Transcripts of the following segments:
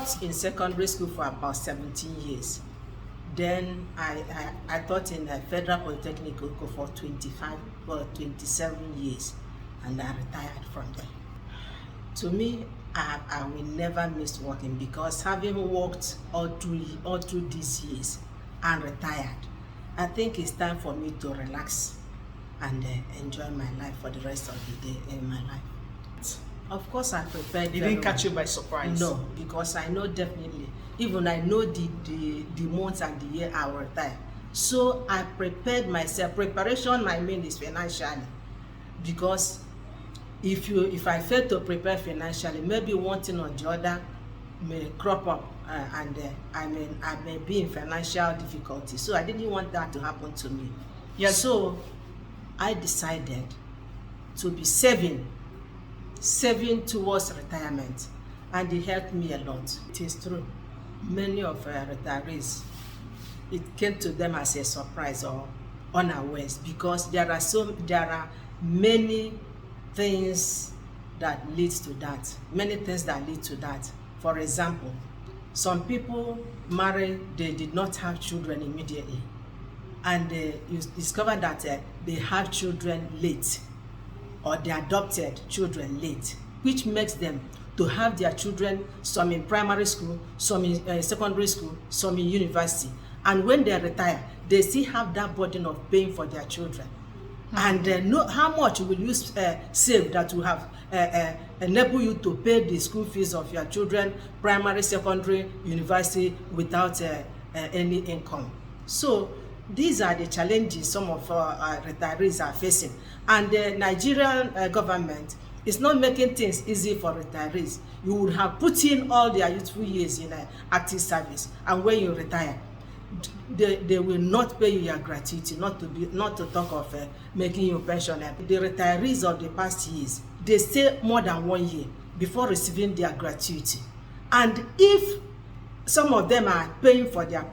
taught in secondary school for about 17 years. Then I taught in a Federal Polytechnic for 27 years, and I retired from there. To me, I will never miss working, because having worked all through these years and retired, I think it's time for me to relax and enjoy my life for the rest of the day in my life. Of course, I prepared. It didn't catch you by surprise? No, because I know definitely, even I know the months and the year I will retire. So I prepared myself. Preparation, my main is financially, because if I fail to prepare financially, maybe one thing or the other may crop up, and I may be in financial difficulty. So I didn't want that to happen to me. Yes. So I decided to be saving towards retirement, and it helped me a lot. It is true, many of retirees, it came to them as a surprise or unawares, because there are many things that leads to that. Many things that lead to that. For example, some people marry, they did not have children immediately, and you discover that they have children late, or they adopted children late, which makes them to have their children, some in primary school, some in secondary school, some in university. And when they retire, they still have that burden of paying for their children. And know how much will you save that will have enable you to pay the school fees of your children, primary, secondary, university, without any income. So these are the challenges some of our retirees are facing. And the Nigerian government is not making things easy for retirees. You would have put in all their youthful years in active service, and when you retire, they will not pay you your gratuity, not to talk of making you pensioner. The retirees of the past years, they stay more than 1 year before receiving their gratuity. And if some of them are paying for their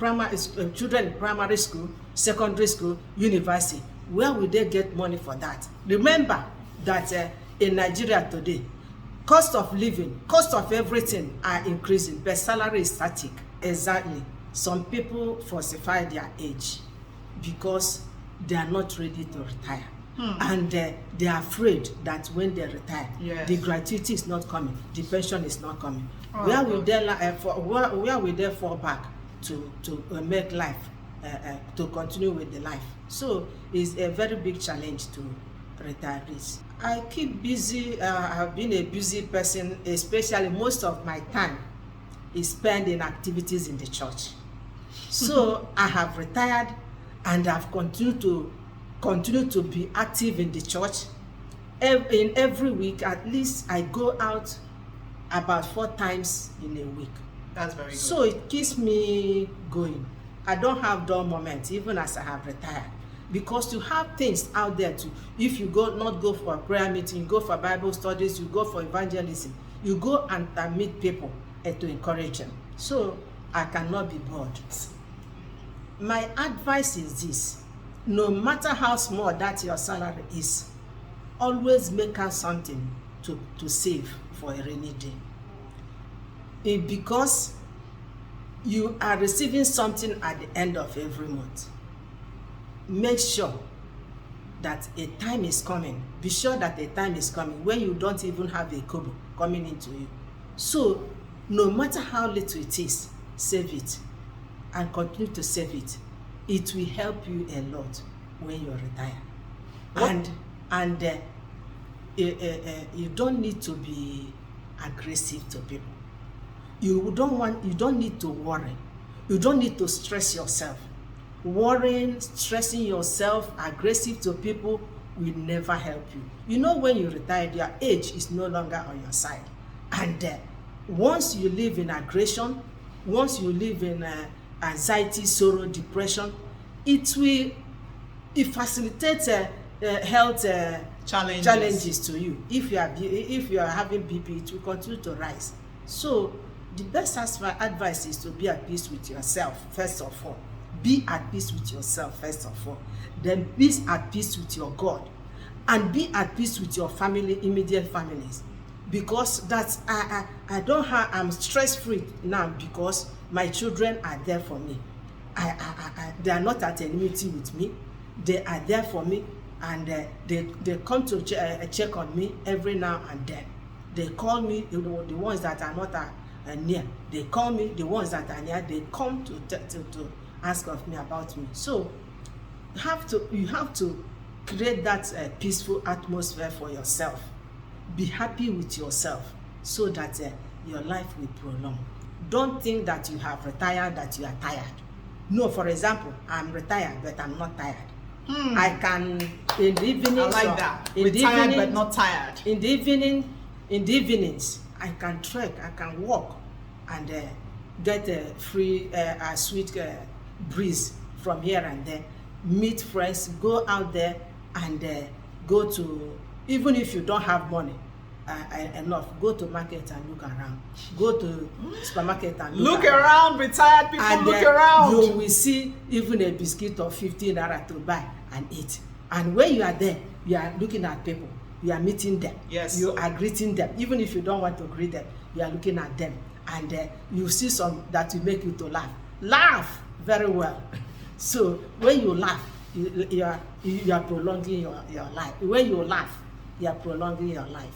children in primary school, secondary school, university, where will they get money for that? Remember that in Nigeria today, cost of living, cost of everything are increasing, but salary is static. Exactly. Some people falsify their age because they are not ready to retire. And they are afraid that when they retire, yes, the gratuity is not coming, the pension is not coming. Oh, where will they fall back to make life, to continue with the life? So it's a very big challenge to retirees. I keep busy. I've been a busy person, especially most of my time is spent in activities in the church. So I have retired, and I've continued to be active in the church. In every week, at least I go out about 4 times in a week. That's very good. So it keeps me going. I don't have dull moments, even as I have retired, because you have things out there to, if you not go for a prayer meeting, you go for Bible studies, you go for evangelism, you go and meet people and to encourage them. So I cannot be bored. My advice is this: no matter how small that your salary is, always make out something to save for a rainy day. Because you are receiving something at the end of every month. Make sure that a time is coming. Be sure that a time is coming when you don't even have a kobo coming into you. So no matter how little it is, save it and continue to save it. It will help you a lot when you retire. What? And you don't need to be aggressive to people. You don't need to worry. You don't need to stress yourself. Worrying, stressing yourself, aggressive to people will never help you. You know, when you retire, your age is no longer on your side. And once you live in aggression, once you live in anxiety, sorrow, depression, it facilitates health challenges to you. If you are having BP, it will continue to rise. So the best advice is to be at peace with yourself first of all. Be at peace with yourself first of all. Then be at peace with your God, and be at peace with your family, immediate families. because that's I don't have, I'm stress free now because my children are there for me. They are not at enmity with me. They are there for me, and they come to check on me every now and then. They call me, the ones that are not near. They call me, the ones that are near. They come to ask of me about me. So you have to create that peaceful atmosphere for yourself. Be happy with yourself so that your life will prolong. Don't think that you have retired, that you are tired. No, for example, I'm retired, but I'm not tired. I can, in the evenings. I like that. Retired but not tired. In the evenings, I can trek, I can walk, and get a free, sweet breeze from here and there. Meet friends, go out there, and go to, even if you don't have money enough, go to market and look around. Go to supermarket and look around. Retired people, and look around. You will see even a biscuit of 15 naira to buy and eat. And when you are there, you are looking at people. You are meeting them. Yes. You are greeting them. Even if you don't want to greet them, you are looking at them. And you see some that will make you to laugh. Laugh very well. So when you laugh, you are prolonging your life. When you laugh, you are prolonging your life.